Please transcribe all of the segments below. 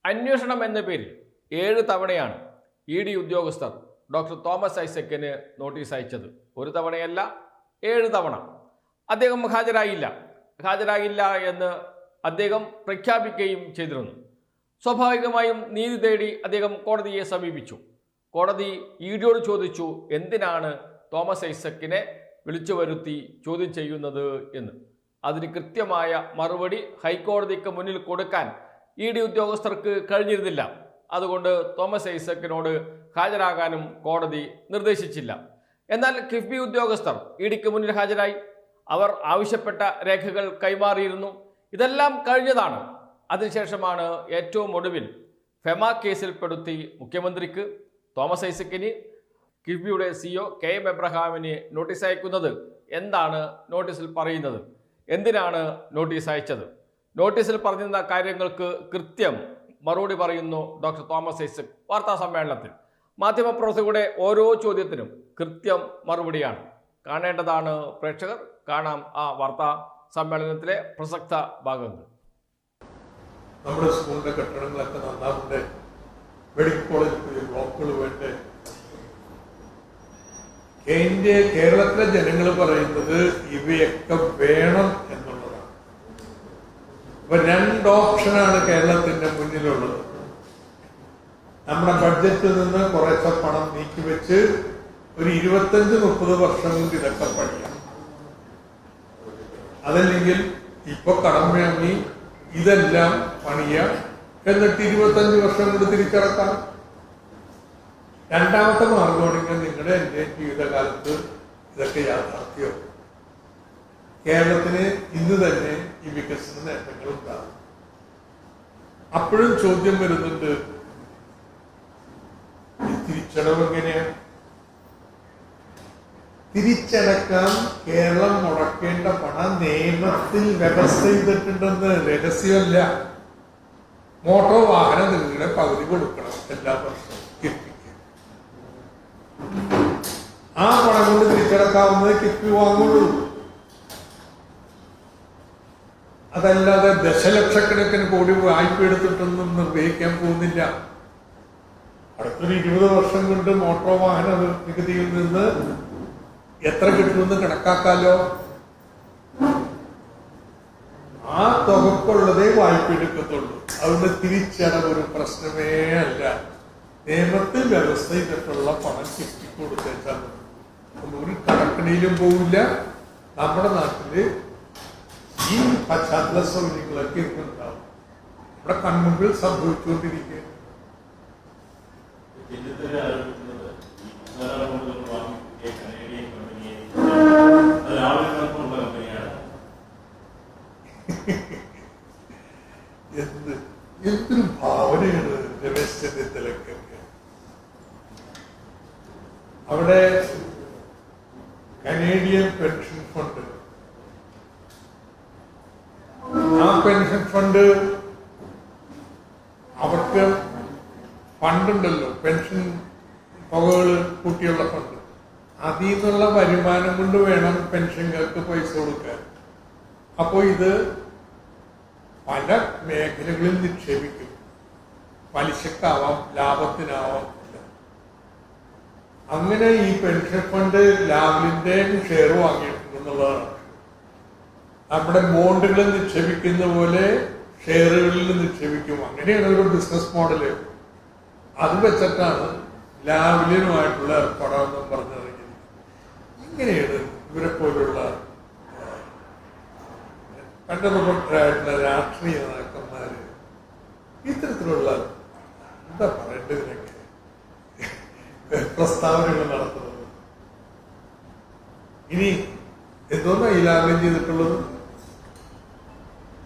അന്വേഷണം എന്ന പേരിൽ 7 തവണയാണ് ED ഉദ്യോഗസ്ഥർ ഡോക്ടർ തോമസ് ഐസക്കിന് നോട്ടീസ് അയച്ചത്. ഒരു തവണയല്ല, 7 തവണ. അദ്ദേഹം ഹാജരാകില്ല എന്ന് അദ്ദേഹം പ്രഖ്യാപിക്കുകയും ചെയ്തിരുന്നു. സ്വാഭാവികമായും നീതി തേടി അദ്ദേഹം കോടതിയെ സമീപിച്ചു. കോടതി EDയോട് ചോദിച്ചു, എന്തിനാണ് തോമസ് ഐസക്കിനെ വിളിച്ചു വരുത്തി ചോദ്യം ചെയ്യുന്നത് എന്ന്. അതിന് കൃത്യമായ മറുപടി ഹൈക്കോടതിക്ക് മുന്നിൽ കൊടുക്കാൻ ED ഉദ്യോഗസ്ഥർക്ക് കഴിഞ്ഞിരുന്നില്ല. അതുകൊണ്ട് തോമസ് ഐസക്കിനോട് ഹാജരാകാനും കോടതി നിർദ്ദേശിച്ചില്ല. എന്നാൽ കിഫ്ബി ഉദ്യോഗസ്ഥർ EDക്ക് മുന്നിൽ ഹാജരായി. അവർ ആവശ്യപ്പെട്ട രേഖകൾ കൈമാറിയിരുന്നു. ഇതെല്ലാം കഴിഞ്ഞതാണ്. അതിനുശേഷമാണ് ഏറ്റവും ഒടുവിൽ ഫെമ കേസിൽപ്പെടുത്തി മുഖ്യമന്ത്രിക്ക്, തോമസ് ഐസക്കിന്, കിഫ്ബിയുടെ CEO KM എബ്രഹാമിന് നോട്ടീസ് അയക്കുന്നത്. എന്താണ് നോട്ടീസിൽ പറയുന്നത്? എന്തിനാണ് നോട്ടീസ് അയച്ചത്? നോട്ടീസിൽ പറഞ്ഞിരുന്ന കാര്യങ്ങൾക്ക് കൃത്യം മറുപടി പറയുന്നു ഡോക്ടർ തോമസ് ഐസക് വാർത്താ സമ്മേളനത്തിൽ. മാധ്യമപ്രവർത്തകരുടെ ഓരോ ചോദ്യത്തിനും കൃത്യം മറുപടിയാണ്. കാണേണ്ടതാണ് പ്രേക്ഷകർ. കാണാം ആ വാർത്താ സമ്മേളനത്തിലെ പ്രസക്ത ഭാഗങ്ങൾ. നമ്മുടെ സ്കൂളിന്റെ കെട്ടിടങ്ങളൊക്കെ നന്നാവണ്ടേ, മെഡിക്കൽ കോളേജിൽ ബ്ലോക്കുകൾ വേണ്ടേ? കേരളത്തിലെ ജനങ്ങൾ പറയുന്നത് ഇവയൊക്കെ വേണം എന്നുള്ളതാണ്. അപ്പൊ 2 ഓപ്ഷനാണ് കേരളത്തിന്റെ മുന്നിലുള്ളത്. നമ്മുടെ ബഡ്ജറ്റിൽ നിന്ന് കുറേശ്ശെ പണം നീക്കിവെച്ച് ഒരു 25-30 വർഷം കൊണ്ട് ഇതൊക്കെ പണിയാം. അതല്ലെങ്കിൽ ഇപ്പൊ കടം വാങ്ങി ഇതെല്ലാം പണിയാം, എന്നിട്ട് 25 വർഷം കൊണ്ട് തിരിച്ചടക്കാം. രണ്ടാമത്തെ മാർഗമാണെങ്കിൽ നിങ്ങളുടെ എന്റെ ജീവിതകാലത്ത് ഇതൊക്കെ യാഥാർത്ഥ്യം. കേരളത്തിന് ഇന്ന് തന്നെ ഈ വികസന നേട്ടങ്ങൾ ഉണ്ടാകും. അപ്പോഴും ചോദ്യം വരുന്നുണ്ട്, തിരിച്ചടവ് എങ്ങനെയാണ്? തിരിച്ചടക്കാൻ കേരളം മുടക്കേണ്ട പണം നിയമത്തിൽ വ്യവസ്ഥ ചെയ്തിട്ടുണ്ടെന്ന് രഹസ്യമല്ല. മോട്ടോർ വാഹന നികുതിയുടെ പകുതി കൊടുക്കണം എല്ലാ വർഷവും കിഫ്ബിക്ക്. ആ പണം കൊണ്ട് തിരിച്ചടക്കാവുന്നത് കിഫ്ബി വാങ്ങുള്ളൂ. അതല്ലാതെ ദശലക്ഷക്കണക്കിന് കോടി വായ്പ എടുത്തിട്ടൊന്നും നിർവഹിക്കാൻ പോകുന്നില്ല. അടുത്തൊരു 20 വർഷം കൊണ്ട് മോട്ടോർ വാഹന നികുതിയിൽ നിന്ന് എത്ര കിട്ടുമെന്ന് കണക്കാക്കാലോ. ആ തുകക്കുള്ളതേ വായ്പ എടുക്കത്തുള്ളൂ. അതുകൊണ്ട് തിരിച്ചടവ് ഒരു പ്രശ്നമേ അല്ല. നിയമത്തിൽ വ്യവസ്ഥ ചെയ്തിട്ടുള്ള പണം കിട്ടി കൊടുത്തേച്ചാൽ ഒരു കടക്കണിയിലും പോവില്ല. നമ്മുടെ നാട്ടില് ഈ പശ്ചാത്തല സൗകര്യങ്ങളൊക്കെ ഉണ്ടാവും. നമ്മുടെ കൺമുമ്പിൽ സംഭവിച്ചുകൊണ്ടിരിക്കുക. എന്തൊരു ഭാവനയാണ് രമേശ് ചെന്നിത്തലക്കൊക്കെ. അവിടെ കനേഡിയൻ പെൻഷൻ ഫണ്ട്, ആ പെൻഷൻ ഫണ്ട് അവർക്ക് ഫണ്ടുണ്ടല്ലോ, പെൻഷൻ തുകകൾ കൂട്ടിയുള്ള ഫണ്ട്. അതിൽ നിന്നുള്ള വരുമാനം കൊണ്ട് വേണം പെൻഷൻകാർക്ക് പൈസ കൊടുക്കാൻ. അപ്പോൾ ഇത് പല മേഖലകളിൽ നിക്ഷേപിക്കും. പലിശക്കാവാം, ലാഭത്തിനാവാം. അങ്ങനെ ഈ പെൻഷൻ ഫണ്ട് ലാഭലിന്റെ ഷെയർ വാങ്ങിയിട്ടുണ്ടെന്നുള്ളതാണ്. നമ്മുടെ ബോണ്ടുകളിൽ നിക്ഷേപിക്കുന്ന പോലെ ഷെയറുകളിൽ നിക്ഷേപിക്കും. അങ്ങനെയാണ് ഒരു ബിസിനസ് മോഡല്. അത് വെച്ചിട്ടാണ് ലാഭലിനുമായിട്ടുള്ള ഏർപ്പാടാണെന്നും പറഞ്ഞിറങ്ങിയത്. ഇങ്ങനെയാണ് ഇവരെ പോലുള്ള കണ്ടതുകൊണ്ടായിട്ടുള്ള രാഷ്ട്രീയ നേതാക്കന്മാര് ഇത്തരത്തിലുള്ള എന്താ പറയേണ്ടതിനൊക്കെ പ്രസ്താവനകൾ നടത്തുന്നത്. ഇനി എന്തോന്നാ ഈ ലാഭം ചെയ്തിട്ടുള്ളത്?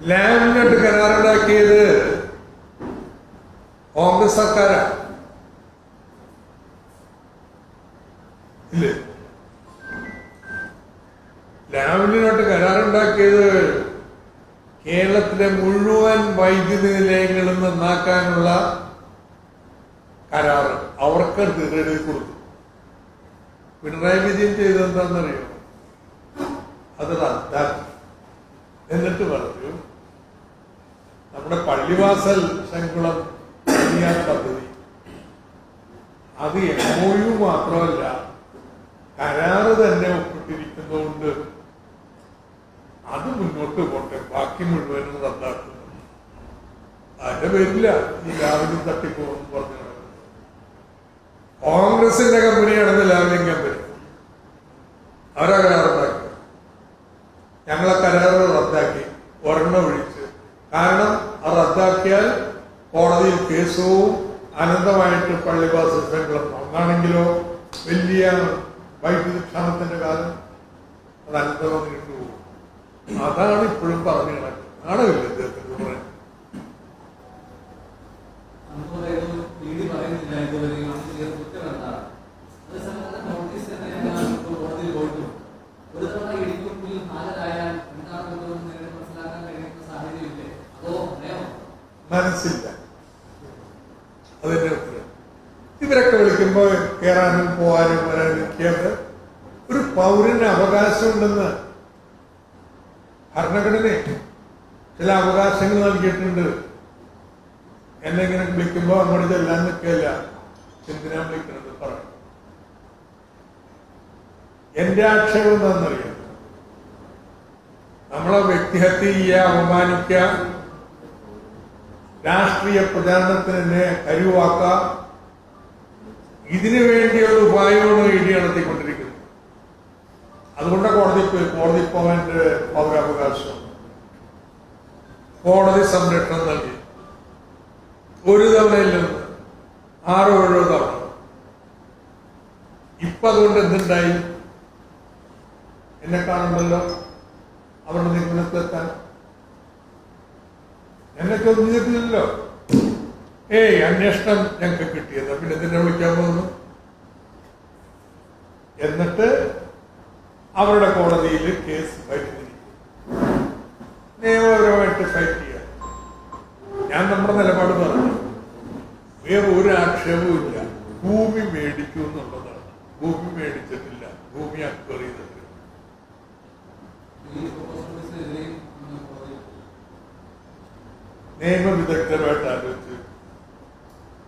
ലാബിനായിട്ട് കരാറുണ്ടാക്കിയത് കോൺഗ്രസ് സർക്കാരാണ്, ഇല്ലേ? ലാബിനായിട്ട് കരാറുണ്ടാക്കിയത് കേരളത്തിലെ മുഴുവൻ വൈദ്യുതി നിലയങ്ങളും നന്നാക്കാനുള്ള കരാറ് അവർക്ക് എഴുതി കൊടുത്തു. പിണറായി വിജയൻ ചെയ്തെന്താണെന്നറിയോ? അത് റദ്ദാക്കി. എന്നിട്ട് പറഞ്ഞു നമ്മുടെ പള്ളിവാസൽ ശങ്കുളം അത് MOU മാത്രമല്ല, കരാറ് തന്നെ ഒപ്പിട്ടിരിക്കുന്നതുകൊണ്ട് അത് മുന്നോട്ട് പോട്ടെ, ബാക്കി മുഴുവനും റദ്ദാക്കുന്നു. അതിന്റെ പേരില്ല ഈ ലാവലിൻ തട്ടിപ്പോന്ന് പറഞ്ഞു. കോൺഗ്രസിന്റെ കമ്പനിയാണെന്ന് ലാവലിൻ കമ്പനി അവരാ കരാറുണ്ടാക്കി. ഞങ്ങളെ കരാറ് റദ്ദാക്കി, ഒരെണ്ണം ഒഴിച്ച്. കാരണം അത് റദ്ദാക്കിയാൽ കോടതിയിൽ കേസവും അനന്തമായിട്ട് പള്ളിവാസ സംഘം. ഒന്നാണെങ്കിലോ വലിയ വൈദ്യുതി ക്ഷാമത്തിന്റെ കാലം, അത് അനന്തമായി നീണ്ടുപോകും. അതാണ് ഇപ്പോഴും പറഞ്ഞു കിടക്കുന്നത്. ആണല്ലോ ഇദ്ദേഹത്തിന് പറയാൻ. മനസ്സില്ല അതിന്റെ ഉത്തരം. ഇവരൊക്കെ വിളിക്കുമ്പോ കയറാനും പോകാനും വരാനും നിൽക്കാതെ ഒരു പൗരന് അവകാശമുണ്ടെന്ന് ഭരണഘടന ചില അവകാശങ്ങൾ നൽകിയിട്ടുണ്ട്. എന്നെ ഇങ്ങനെ വിളിക്കുമ്പോ അങ്ങോട്ട് ചെല്ലാൻ നിൽക്കില്ല. എന്തിനാ വിളിക്കുന്നത് പറയും. എന്റെ ആക്ഷേപം എന്താണെന്നറിയാം. നമ്മളെ വ്യക്തിഹത്യ ചെയ്യുക, അവമാനിക്കുക, രാഷ്ട്രീയ പ്രചാരണത്തിന് തന്നെ കരുവാക്കുക, ഇതിനു വേണ്ടിയുള്ള ഉപായമാണ് ED നടത്തിക്കൊണ്ടിരിക്കുന്നത്. അതുകൊണ്ട് കോടതി പോകാൻ പൗരാവകാശം കോടതി സംരക്ഷണം നൽകി. ഒരു തവണയില്ലെന്ന് 6-7 തവണ. ഇപ്പൊ അതുകൊണ്ട് എന്തുണ്ടായി? എന്നെ കാണുന്നല്ലോ അവരുടെ നിഗമനത്തിലെത്താൻ. എന്നെ ചോദ്യം ചെയ്തിട്ടില്ലല്ലോ. അന്വേഷണം ഞങ്ങൾക്ക് കിട്ടിയത്, പിന്നെ എന്തിനെ വിളിക്കാൻ പോകുന്നു? എന്നിട്ട് അവരുടെ കോടതിയിൽ കേസ് ഫയൽ ചെയ്തിരിക്കും. നിയമപരമായിട്ട് ഫൈറ്റ് ചെയ്യാം. ഞാൻ നമ്മുടെ നിലപാട് പറഞ്ഞു. വേറെ ഒരു ആക്ഷേപവും ഇല്ല. ഭൂമി മേടിക്കൂ എന്നുള്ളതാണ്. ഭൂമി മേടിച്ചിട്ടില്ല, ഭൂമി അക്വയർ ചെയ്തിട്ടില്ല. നിയമവിദഗ്ധരുമായിട്ട് ആലോചിച്ച്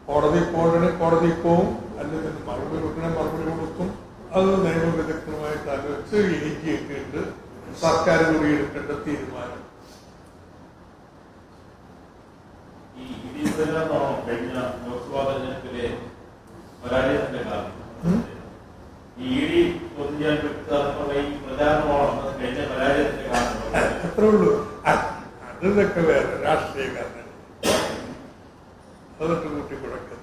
കോടതി പോകണേ കോടതി പോവും, അല്ലെങ്കിൽ മറുപടി കൊടുക്കണേ മറുപടി കൊടുക്കും. അത് നിയമവിദഗ്ധരുമായിട്ട് ആലോചിച്ച് ഏകിയൊക്കെ ഉണ്ട് സർക്കാർ കൂടി എടുക്കേണ്ട തീരുമാനം. കഴിഞ്ഞ ലോക്സഭാ തെരഞ്ഞെടുപ്പിലെ പരാജയത്തിന്റെ കാരണം ED ചോദ്യം ചെയ്യാൻ പറ്റുന്ന ഈ പ്രചാരണമാണ് കഴിഞ്ഞ പരാജയത്തിന്റെ കാരണം. അത്രേ ഉള്ളൂ. അതൊക്കെ വേറെ രാഷ്ട്രീയക്കാരനാണ്. അതൊക്കെ കൂട്ടിക്കുടക്കുന്നത്.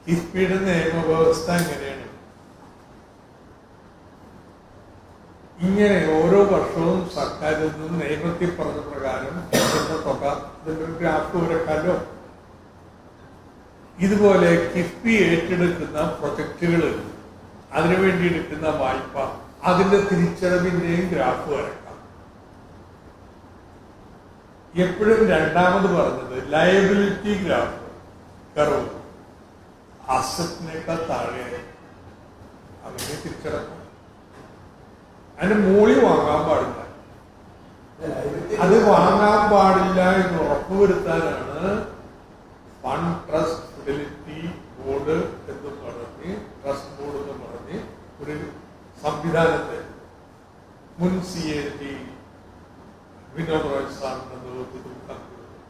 കിഫ്ബിയുടെ നിയമവ്യവസ്ഥ എങ്ങനെയാണ്? ഇങ്ങനെ ഓരോ വർഷവും സർക്കാരിൽ നിന്ന് നിയമത്തിൽ പറഞ്ഞ പ്രകാരം തുക ഇതിന്റെ ഒരു ഗ്രാഫ് വരക്കാലോ. ഇതുപോലെ കിഫ്ബി ഏറ്റെടുക്കുന്ന പ്രൊജക്ടുകൾ, അതിനുവേണ്ടി എടുക്കുന്ന വായ്പ, അതിന്റെ തിരിച്ചടവിന്റെയും ഗ്രാഫ് വരക്കാം. എപ്പോഴും രണ്ടാമത് പറഞ്ഞത് ലയബിലിറ്റി ഗ്രാഫ് കർവ് അസറ്റിനേക്കാൾ താഴെയായി അതിനെ തിരിച്ചടക്കും. അതിന്റെ മൂളി വാങ്ങാൻ പാടില്ല. അത് വാങ്ങാൻ പാടില്ല എന്ന് ഉറപ്പുവരുത്താനാണ് ഫണ്ട് ട്രസ്റ്റ് ഫിഡലിറ്റി ബോർഡ് എന്ന് പറഞ്ഞ്, ട്രസ്റ്റ് ബോർഡ് എന്ന് പറഞ്ഞ് ഒരു സംവിധാനത്തെ മുൻ CAG വിനോദ് റോയ് സാറിന്റെ നേതൃത്വത്തിൽ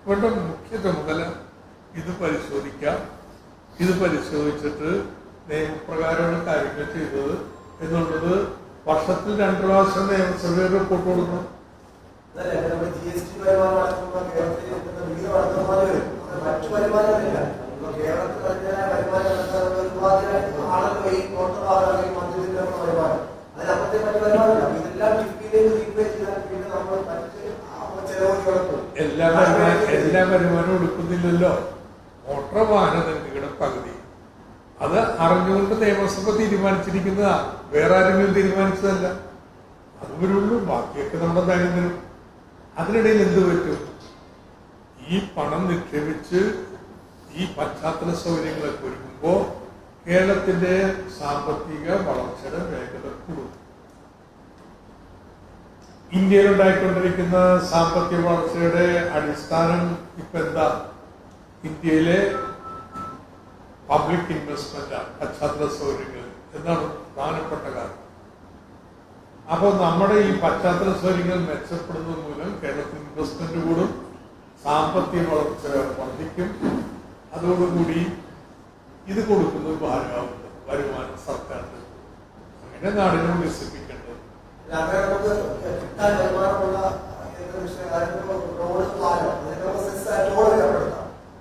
ഇവരുടെ മുഖ്യ ചുമതല ഇത് പരിശോധിക്കാം. ഇത് പരിശോധിച്ചിട്ട് നിയമപ്രകാരമാണ് കാര്യങ്ങൾ ചെയ്തത് എന്നുള്ളത് വർഷത്തിൽ 2 പ്രാവശ്യം നിയമസഭയിൽ റിപ്പോർട്ട് കൊടുക്കണം. എല്ലാ വരുമാനവും എടുക്കുന്നില്ലല്ലോ. മോട്ടോർ വാഹന നികുതിയുടെ പകുതി അത് അറിഞ്ഞുകൊണ്ട് നിയമസഭ തീരുമാനിച്ചിരിക്കുന്നതാ, വേറെ ആരെങ്കിലും തീരുമാനിച്ചതല്ല. അത് വരുള്ളൂ, ബാക്കിയൊക്കെ നമ്മുടെ ബാങ്കിൽ വരും. അതിനിടയിൽ എന്ത് പറ്റും? ഈ പണം നിക്ഷേപിച്ച് ഈ പശ്ചാത്തല സൗകര്യങ്ങളൊക്കെ ഒരുക്കുമ്പോൾ കേരളത്തിന്റെ സാമ്പത്തിക വളർച്ചയുടെ വേഗത കൂടും. ഇന്ത്യയിൽ ഉണ്ടായിക്കൊണ്ടിരിക്കുന്ന സാമ്പത്തിക വളർച്ചയുടെ അടിസ്ഥാനം ഇപ്പൊ എന്താ? ഇന്ത്യയിലെ പബ്ലിക് ഇൻവെസ്റ്റ്മെന്റ്, പശ്ചാത്തല സൗകര്യങ്ങൾ എന്നാണ് പ്രധാനപ്പെട്ട കാര്യം. അപ്പോൾ നമ്മുടെ ഈ പശ്ചാത്തല സൗകര്യങ്ങൾ മെച്ചപ്പെടുന്നത് മൂലം കേരളത്തിൽ ഇൻവെസ്റ്റ്മെന്റ് കൂടും, സാമ്പത്തിക വളർച്ച വർദ്ധിക്കും. അതോടുകൂടി ഇത് കൊടുക്കുന്നത് ഭാരമാവുന്നു, വരുമാനം സർക്കാരിന്. അങ്ങനെ നാടിനെ വികസിപ്പിക്കേണ്ടത്.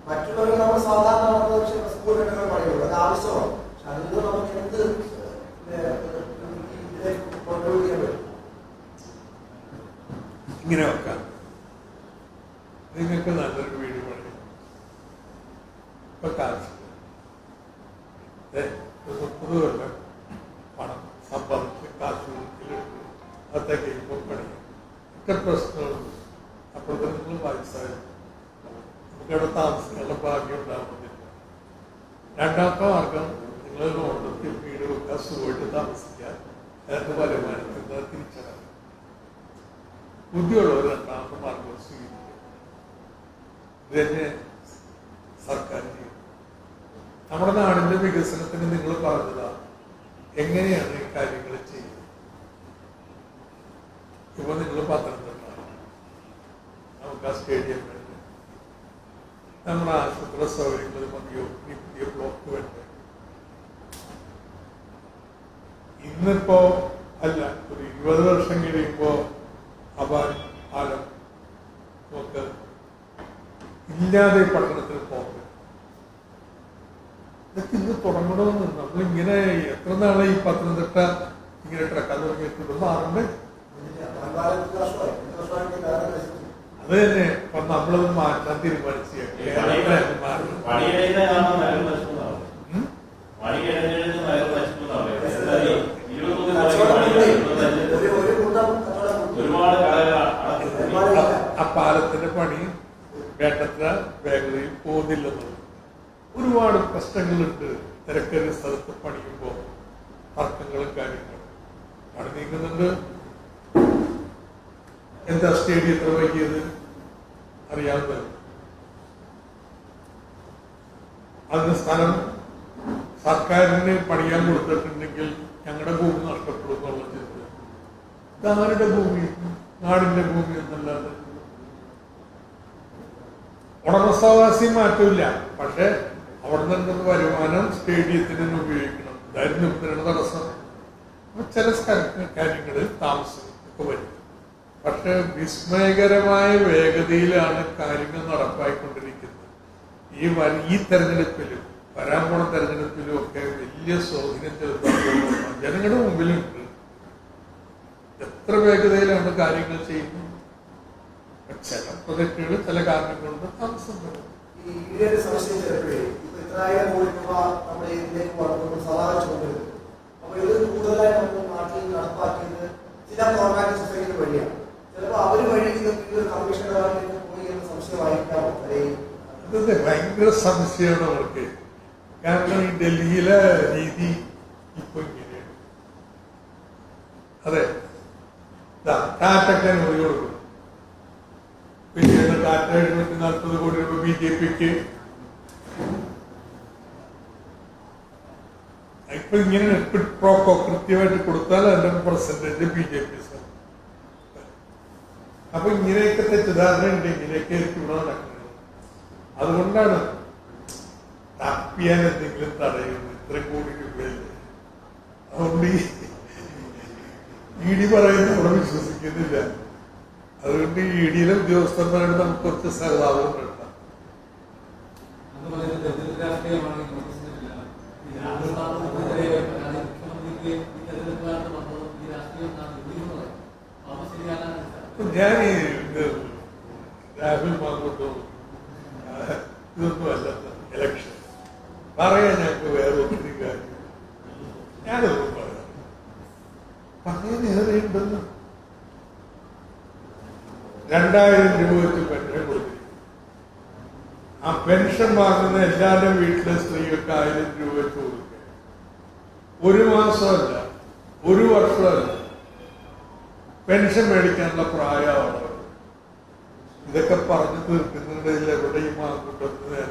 മറ്റുള്ളവർ നമ്മൾ സാധാരണ സ്കൂൾ കെട്ടുകൾ പറയുള്ളൂ, അത് ആവശ്യമാണ്. പക്ഷെ അതിൽ നമുക്ക് എന്ത് ഇങ്ങനെ വെക്കാം. നിങ്ങൾക്ക് നല്ലൊരു വീട് പണി ഇപ്പൊ കാശ് 30 കൊല്ലം പണം സമ്പാദിച്ച് കാശ് അതൊക്കെ ഇപ്പൊ പണിയും ഒക്കെ പ്രശ്നങ്ങളുണ്ട്. അപ്പോഴത്തെ നിങ്ങൾ വയസ്സായി നമുക്കിവിടെ താമസിക്കാനുള്ള ഭാഗ്യം ഉണ്ടാവുന്നില്ല. രണ്ടാമത്തെ മാർഗം നിങ്ങൾ ലോണെടുത്ത് വീട് വെക്കാൻ, സുഖമായിട്ട് താമസിക്കാൻ, അതിന്റെ വരുമാനത്തിൽ തിരിച്ചറിയാം. ബുദ്ധിയുള്ളവർ രണ്ടാമത്തെ മാർഗം സ്വീകരിക്കും. ഇത് തന്നെ സർക്കാർ ചെയ്യും. നമ്മുടെ നാടിന്റെ വികസനത്തിന് നിങ്ങൾ പറഞ്ഞതാ എങ്ങനെയാണ് ഈ കാര്യങ്ങൾ ചെയ്യുന്നത്? ഇപ്പൊ നിങ്ങൾ പത്തനംതിട്ട നമുക്ക് ആ സ്റ്റേഡിയം വേണ്ട, നമ്മുടെ ആശുപത്രി സൗകര്യങ്ങൾ മതിയോ, പുതിയ ബ്ലോക്ക് വേണ്ട. ഇന്നിപ്പോ അല്ല, ഒരു 20 വർഷം കഴിയുമ്പോ പാലം നമുക്ക് ഇല്ലാതെ പഠനത്തിന് പോകണം. ഇതൊക്കെ ഇന്ന് തുടങ്ങണമെന്ന് നമ്മളിങ്ങനെ എത്ര നാളെ ഈ പത്തനംതിട്ട ഇങ്ങനെ ട്രക്കാൻ തുടങ്ങിയിട്ടുണ്ട്. മാറണ്ടേ? അത് തന്നെ ഇപ്പൊ നമ്മളത് മാറ്റാൻ തീരുമാനിച്ചു. ആ പാലത്തിന്റെ പണി വേണ്ടത്ര വേഗതയിൽ പോകുന്നില്ലെന്നുള്ളത്. ഒരുപാട് പ്രശ്നങ്ങളുണ്ട്. തിരക്കേറിയ സ്ഥലത്ത് പണിയുമ്പോൾ തർക്കങ്ങളും കാര്യങ്ങളും പണി നീങ്ങുന്നുണ്ട്. എന്താ സ്റ്റേഡിയത്തിൽ വൈകിയത് അറിയാവുന്നത്? അതിന് സ്ഥലം സർക്കാരിന് പണിയാൻ കൊടുത്തിട്ടുണ്ടെങ്കിൽ ഞങ്ങളുടെ ഭൂമി നഷ്ടപ്പെടും എന്നുള്ള ചിന്ത. ഇതാരുടെ ഭൂമി? നാടിന്റെ ഭൂമി എന്നല്ലാതെ. ഉടമസ്ഥാവകാശി മാറ്റമില്ല, പക്ഷെ അവിടെ നിന്നുള്ള വരുമാനം സ്റ്റേഡിയത്തിന് ഉപയോഗിക്കണം. ഇതായിരുന്നു ഇവരുടെ തടസ്സം. ചില കാര്യങ്ങളിൽ താമസം ഒക്കെ വരും. പക്ഷെ വിസ്മയകരമായ വേഗതയിലാണ് കാര്യങ്ങൾ നടപ്പായിക്കൊണ്ടിരിക്കുന്നത്. ഈ തെരഞ്ഞെടുപ്പിലും വരാൻ പോണ തെരഞ്ഞെടുപ്പിലും ഒക്കെ വലിയ സ്വാധീനം ചെലുത്താൻ ജനങ്ങളുടെ മുമ്പിലുണ്ട്. എത്ര വേഗതയിലാണ് കാര്യങ്ങൾ ചെയ്യുന്നത്. ചില പ്രൊജക്ടുകൾ ചില കാരണങ്ങളുണ്ട് താമസം വരും. ചില കോർപ്പറേറ്റ് സൊസൈറ്റി വഴിയാണ്. ചിലപ്പോൾ അവർ വഴി കമ്മീഷണർമാരിലേക്ക് പോയി എന്ന് സംശയമായിരിക്കാമോ? അതെ, ഭയങ്കര സംശയമാണ് അവർക്ക്. കാരണം ഈ ഡൽഹിയിലെ രീതി ഇപ്പൊ ഇങ്ങനെയാണ്. അതെ, ടാറ്റയ്ക്ക് അനുമതി കൊടുക്കും. പിന്നീട് ടാറ്റ 740 കോടി രൂപ BJPക്ക്. ഇപ്പൊ ഇങ്ങനെ പ്രോക്കോ കൃത്യമായിട്ട് കൊടുത്താൽ അതിന്റെ പെർസെന്റേജ് BJP. അപ്പൊ ഇങ്ങനെയൊക്കെ തെറ്റിദ്ധാരണ ഉണ്ട്. ഇങ്ങനെയൊക്കെ ഇവിടെ നടക്കുന്നത്. അതുകൊണ്ടാണ് തപ്പിയാൻ എന്തെങ്കിലും തടയുന്നത്. ഇത്രയും കോടി രൂപയല്ലേ. അതുകൊണ്ട് ED പറയുന്നത് ഇവിടെ വിശ്വസിക്കുന്നില്ല. അതുകൊണ്ട് EDയിലെ ഉദ്യോഗസ്ഥന്മാരോട് നമുക്ക് കുറച്ച് സഹതാപം വേണ്ട. ഞാൻ രാഹുൽ മാങ്കോട്ടോ ഇതൊന്നും അല്ലാത്ത ഇലക്ഷൻ പറയാൻ ഞങ്ങൾക്ക് വേറെ ഒത്തിരി കാര്യം ഞാനൊന്നും പറയാം. പറയാൻ ഏറെയുണ്ടെന്ന് 2000 രൂപ വെച്ച് പെൻഷൻ കൊടുത്തിരിക്കും. ആ പെൻഷൻ വാങ്ങുന്ന എല്ലാവരുടെയും വീട്ടിലെ സ്ത്രീകൾക്ക് 1000 രൂപ വെച്ച് കൊടുക്കുക. ഒരു മാസമല്ല, ഒരു വർഷമല്ല, പെൻഷൻ മേടിക്കാനുള്ള പ്രായമാണ്. ഇതൊക്കെ പറഞ്ഞു തീർക്കുന്നതിൽ എവിടെയും ആ കൂട്ടത്തിന്